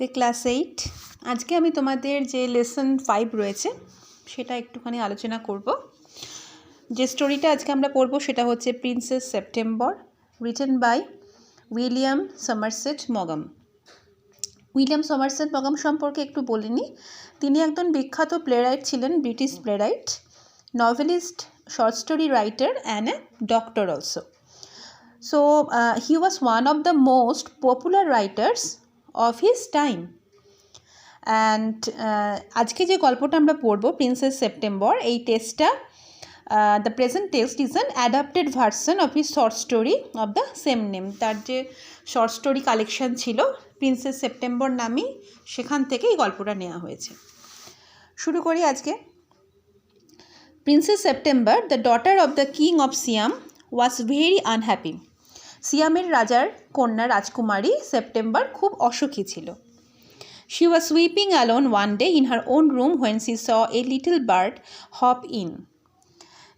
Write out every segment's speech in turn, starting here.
Class 8 আজকে আমি তোমাদের যে লেসন 5 রয়েছে সেটা একটুখানি আলোচনা করব। যে স্টোরিটা আজকে আমরা পড়ব সেটা হচ্ছে princess September, written by William Somerset মগাম। উইলিয়াম সমারসেট মগাম সম্পর্কে একটু বলে নিই। তিনি একজন বিখ্যাত প্লেরাইট ছিলেন, British playwright, novelist, short story writer and a doctor also. So he was one of the most popular writers of his time. And আজকে যে গল্পটা আমরা পড়ব প্রিন্সেস সেপ্টেম্বর, এই টেক্সটটা the present text is an adapted version of his short story of the same name. তার যে short story collection ছিল প্রিন্সেস সেপ্টেম্বর নামেই, সেখান থেকে এই গল্পটা নেওয়া হয়েছে। শুরু করি আজকে। Princess September, the daughter of the king of Siam, was very unhappy. সিয়ামের রাজার কন্যা রাজকুমারী সেপ্টেম্বর খুব অসুখী ছিল। She was weeping alone one day in her own room when she saw a little bird hop in.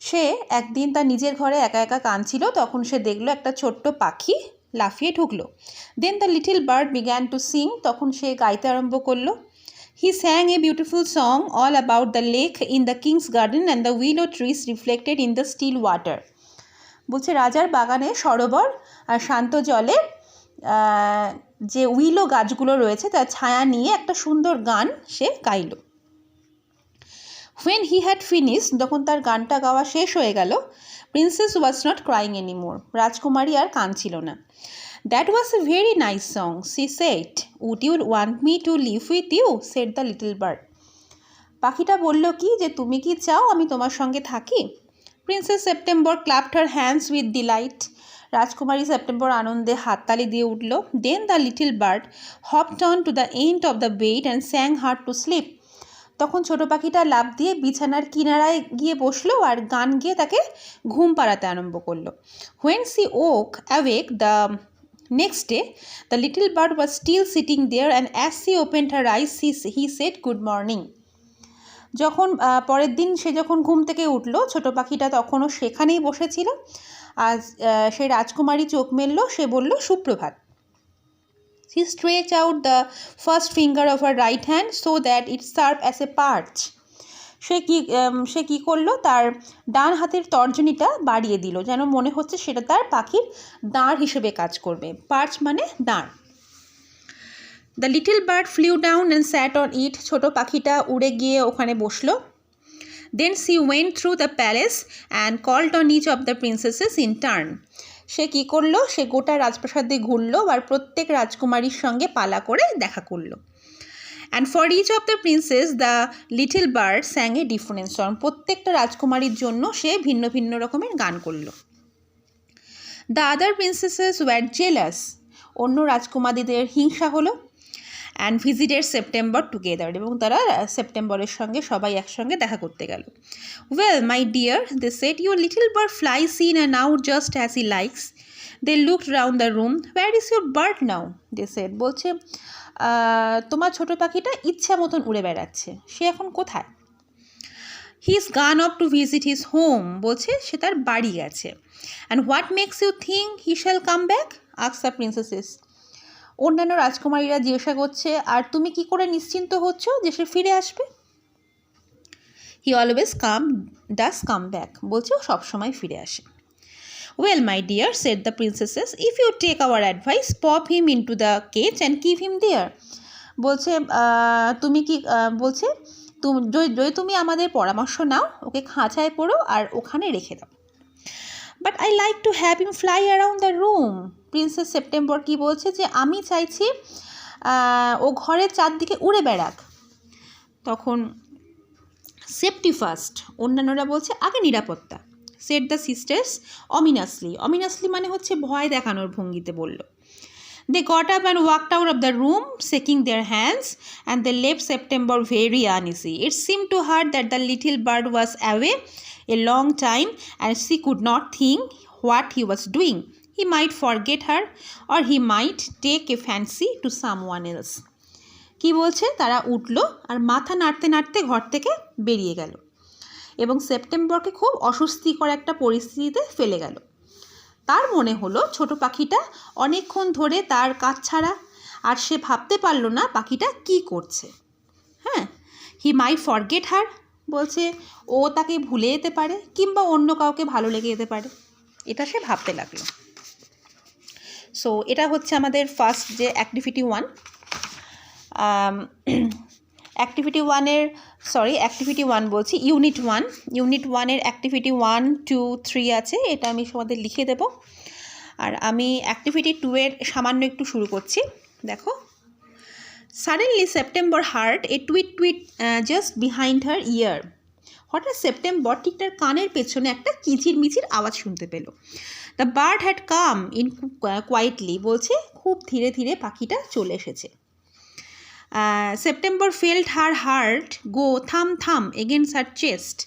সে একদিন তার নিজের ঘরে একা একা কাঁদছিল, তখন সে দেখলো একটা ছোট্ট পাখি লাফিয়ে ঢুকলো। Then the little bird began to sing. তখন সে গাইতে আরম্ভ করলো। He sang a beautiful song all about the lake in the king's garden and the willow trees reflected in the still water. বলছে রাজার বাগানে সরোবর আর শান্ত জলে যে উইলো গাছগুলো রয়েছে তার ছায়া নিয়ে একটা সুন্দর গান সে গাইল। When he had finished, যখন তার গানটা গাওয়া শেষ হয়ে গেল, princess was not crying anymore. রাজকুমারী আর কাঁদছিল না। That was a very nice song, she said. Would you want me to live with you? said the little bird. পাখিটা বলল কি যে তুমি কি চাও আমি তোমার সঙ্গে থাকি? Princess September clapped her hands with delight. রাজকুমারী সেপ্টেম্বর আনন্দে হাততালি দিয়ে উঠল। Then the little bird hopped on to the end of the bed and sang hard to sleep. তখন ছোট পাখিটা লাফ দিয়ে বিছানার কিনারায় গিয়ে বসলো আর গান গিয়ে তাকে ঘুম পাড়াতে আরম্ভ করলো। When she woke awake the next day, the little bird was still sitting there, and as she opened her eyes, he said, "Good morning." যখন পরের দিন সে যখন ঘুম থেকে উঠলো, ছোট পাখিটা তখনও সেখানেই বসেছিল। আর সে রাজকুমারী চোখ মেলল, সে বলল সুপ্রভাত। She stretched out the first finger of her right hand so that it served as a perch. সে কি করলো, তার ডান হাতের তর্জনীটা বাড়িয়ে দিল, যেন মনে হচ্ছে সেটা তার পাখির দাঁড় হিসেবে কাজ করবে। পার্চ মানে দাঁড়। The little bird flew down and sat on it. ছোট পাখিটা উড়ে গিয়ে ওখানে বসলো। Then she went through the palace and called on each of the princesses in turn. সে কি করলো, সে গোটা রাজপ্রাসাদে ঘুরলো আর প্রত্যেক রাজকুমারীর সঙ্গে পালা করে দেখা করলো। And for each of the princess the little bird sang a different song. প্রত্যেকটা রাজকুমারীর জন্য সে ভিন্ন ভিন্ন রকমের গান করলো। The other princesses were jealous. অন্য রাজকুমারীদের হিংসা হলো। And visited September together. এবং তারা সেপ্টেম্বরের সঙ্গে সবাই একসঙ্গে দেখা করতে গেল। Well, my dear, they said, your little bird flies in and out just as he likes. They looked round the room. Where is your bird now? They said. বলছে তোমার ছোট পাখিটা ইচ্ছা মতন উড়ে বেড়াচ্ছে, সে এখন কোথায়? He's gone off to visit his home. বলছে সে তার বাড়ি গেছে। And what makes you think he shall come back? asked the princesses. অন্যান্য রাজকুমারীরা জিজ্ঞাসা করছে, আর তুমি কি করে নিশ্চিন্ত হচ্ছ যে সে ফিরে আসবে? He always does come back. বলছে ও সবসময় ফিরে আসে। Well, my dear, said the princesses, if you take our advice, pop him into the cage and keep him there. বলছে যদি তুমি আমাদের পরামর্শ নাও, ওকে খাঁচায় পড়ো আর ওখানে রেখে দাও। But I like to have him fly around the room. Princess September কি বলছে যে আমি চাইছি ও ঘরের চারদিকে উড়ে বেড়াক। তখন সেফটি ফার্স্ট, অন্যান্যরা বলছে আগে নিরাপত্তা। Said the sisters ominously. Ominously মানে হচ্ছে ভয় দেখানোর ভঙ্গিতে বলল। They got up and walked out of the room, shaking their hands, and they left September very uneasy. It seemed to her that the little bird was away a long time and she could not think what he was doing. He might forget her or he might take a fancy to someone else. কি বলছে, তারা উঠলো আর মাথা নাড়তে নাড়তে ঘর থেকে বেরিয়ে গেল এবং সেপ্টেম্বরকে খুব অস্বস্তিকর একটা পরিস্থিতিতে ফেলে গেল। তার মনে হলো ছোট পাখিটা অনেকক্ষণ ধরে তার কাছছাড়া আর সে ভাবতে পারল না পাখিটা কি করছে। হ্যাঁ, হি মাইট ফরগেট হার, বলছে ও তাকে ভুলে যেতে পারে কিংবা অন্য কাউকে ভালো লেগে যেতে পারে, এটা সে ভাবতে লাগলো। সো এটা হচ্ছে আমাদের ফার্স্ট যে অ্যাক্টিভিটি 1। অ্যাক্টিভিটি 1 বলছি ইউনিট 1-এর অ্যাক্টিভিটি 1, 2, 3 আছে, এটা আমি তোমাদের লিখে দেব। আর আমি অ্যাক্টিভিটি 2-এর সামান্য একটু শুরু করছি। দেখো, সাডেনলি সেপ্টেম্বর হার্ড এ টুইট জাস্ট বিহাইন্ড হার ইয়ার। হঠাৎ সেপ্টেম্বর ঠিক তার কানের পেছনে একটা কিচিরমিচির আওয়াজ শুনতে পেল। The bird had come in quietly, বলছে খুব ধীরে ধীরে পাখিটা চলে এসেছে। September felt her heart go thump thump against হার চেস্ট।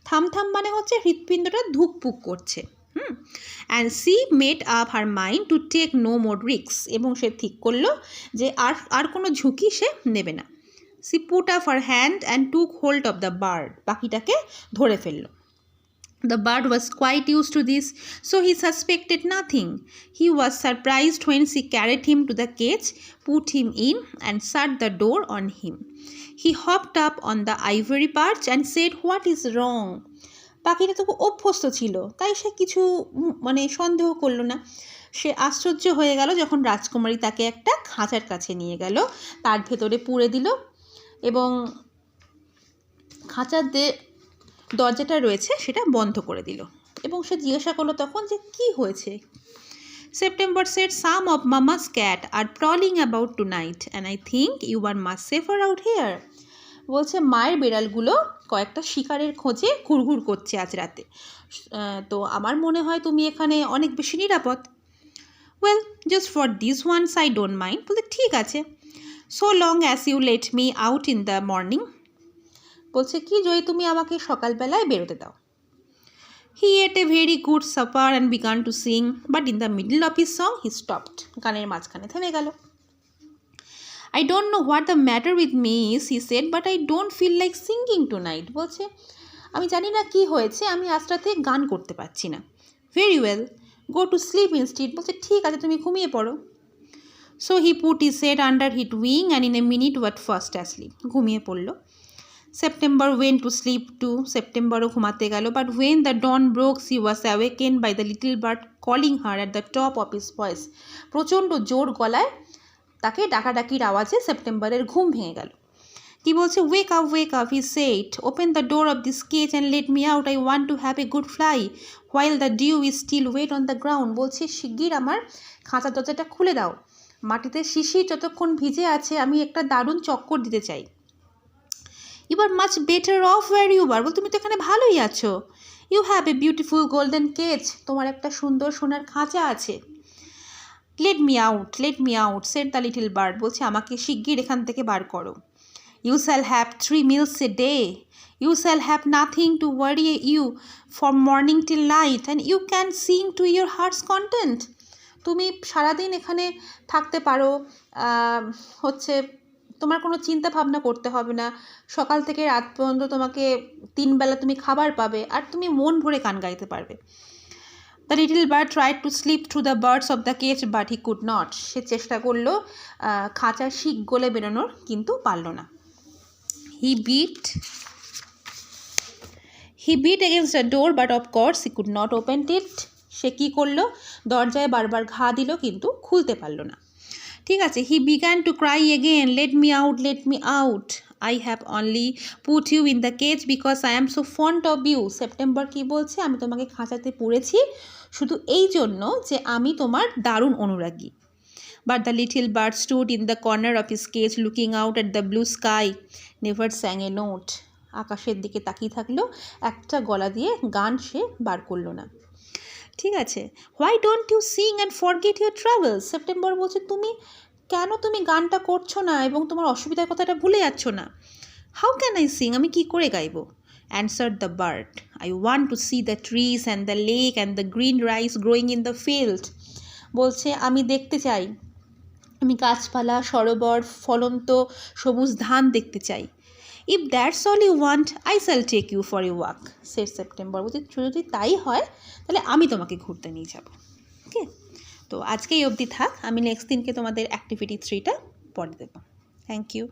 থাম থাম মানে হচ্ছে হৃৎপিণ্ডটা ধুকপুক করছে। And she made up her mind to take no more risk, এবং সে ঠিক করলো যে আর কোনো ঝুঁকি সে নেবে না। She put up her hand and took hold of the bird, পাখিটাকে ধরে ফেললো। The bird was quite used to this, so he suspected nothing. He was surprised when she carried him to the cage, put him in, and shut the door on him. He hopped up on the ivory perch and said, "What is wrong?" পাখিটা তো অভ্যস্ত ছিল, তাই সে কিছু সন্দেহ করলো না। সে আশ্চর্য হয়ে গেল যখন রাজকুমারী তাকে একটা খাঁচার কাছে নিয়ে গেল, তার ভেতরে পুরে দিল এবং খাঁচার দরজাটা রয়েছে সেটা বন্ধ করে দিল, এবং সে জিজ্ঞাসা করলো তখন যে কি হয়েছে। September said, some of mama's cat are prowling about tonight and I think you are much safer out here. বলছে মায়ের বিড়ালগুলো কয়েকটা শিকারের খোঁজে ঘুরঘুর করছে আজ রাতে, তো আমার মনে হয় তুমি এখানে অনেক বেশি নিরাপদ। Well, just for this once I don't mind. বলতে ঠিক আছে, so long as you let me out in the morning. বলছে কি, যদি তুমি আমাকে সকালবেলায় বেরোতে দাও। He ate a very good supper and began to sing, but in the middle of his song he stopped. গানের মাঝখানে থেমে গেল। I don't know what the matter with me he said, but I don't feel like singing two night. বলছে আমি জানি না কি হয়েছে, আমি আজ রাতে গান করতে পারছি না। Very well, go to sleep instead. বলছে ঠিক আছে, তুমি ঘুমিয়ে পড়ো। So he put his head under his wing and in a minute was fast asleep. ঘুমিয়ে পড়লো। September went to sleep too. সেপ্টেম্বরও ঘুমাতে গেল, but when the dawn broke she was awakened by the little bird calling her at the top of his voice. প্রচণ্ড জোর গলায় তাকে ডাকাডাকির আওয়াজে সেপ্টেম্বরের ঘুম ভেঙে গেল। কি বলছে, wake up he said, open the door of this cage and let me out, I want to have a good fly while the dew is still wet on the ground. বলছে শিগগির আমার খাঁচার দরজাটা খুলে দাও, মাটিতে শিশির যতক্ষণ ভিজে আছে আমি একটা দারুণ চক্কর দিতে চাই। You are much better off where you are. বল তুমি তো এখানে ভালোই আছো। You have a beautiful golden cage, তোমার একটা সুন্দর সোনার খাঁচা আছে। Let me out said the little bird. বলছে আমাকে শিগগির এখান থেকে বার করো। You shall have 3 meals a day, you shall have nothing to worry you from morning till night and you can sing to your heart's content. তুমি সারাদিন এখানে থাকতে পারো, তোমার কোনো চিন্তা ভাবনা করতে হবে না, সকাল থেকে রাত পর্যন্ত তোমাকে 3 বেলা তুমি খাবার পাবে, আর তুমি মন ভরে গান গাইতে পারবে। The little bird tried to slip through the bars of the cage but he could not. সে চেষ্টা করলো খাঁচার শিক গলে বেরোনোর, কিন্তু পারল না। He beat against the door but of course he could not open it. সে কী করলো, দরজায় বারবার ঘা দিল কিন্তু খুলতে পারল না। ঠিক আছে, he began to cry again, let me out, I have only put you in the cage because I am so fond of you. September কী বলছে, আমি তোমাকে খাঁচাতে পুরেছি শুধু এই জন্য যে আমি তোমার দারুণ অনুরাগী। But the little bird stood in the corner of his cage looking out at the blue sky, never স্যাং A note. আকাশের দিকে তাকিয়ে থাকলো, একটা গলা দিয়ে গান সে বার করলো না। ঠিক আছে, why don't you sing and forget your travels. September বলছে তুমি গানটা করছো না এবং তোমার অসুবিধার কথাটা ভুলে যাচ্ছ না। হাউ ক্যান আই সিং, আমি কী করে গাইব। Answered the bird, I want two C the trees and the lake and the green rice growing in the field. বলছে আমি দেখতে চাই, আমি গাছপালা, সরোবর, ফলন্ত সবুজ ধান দেখতে চাই। If that's all you want I shall take you for a walk. September বলছে যদি তাই হয় তাহলে আমি তোমাকে ঘুরতে নিয়ে যাব। ওকে, তো আজকে এই অবধি থাক, আমি নেক্সট দিনকে তোমাদের অ্যাক্টিভিটি 3টা পরে দেবো। Thank you.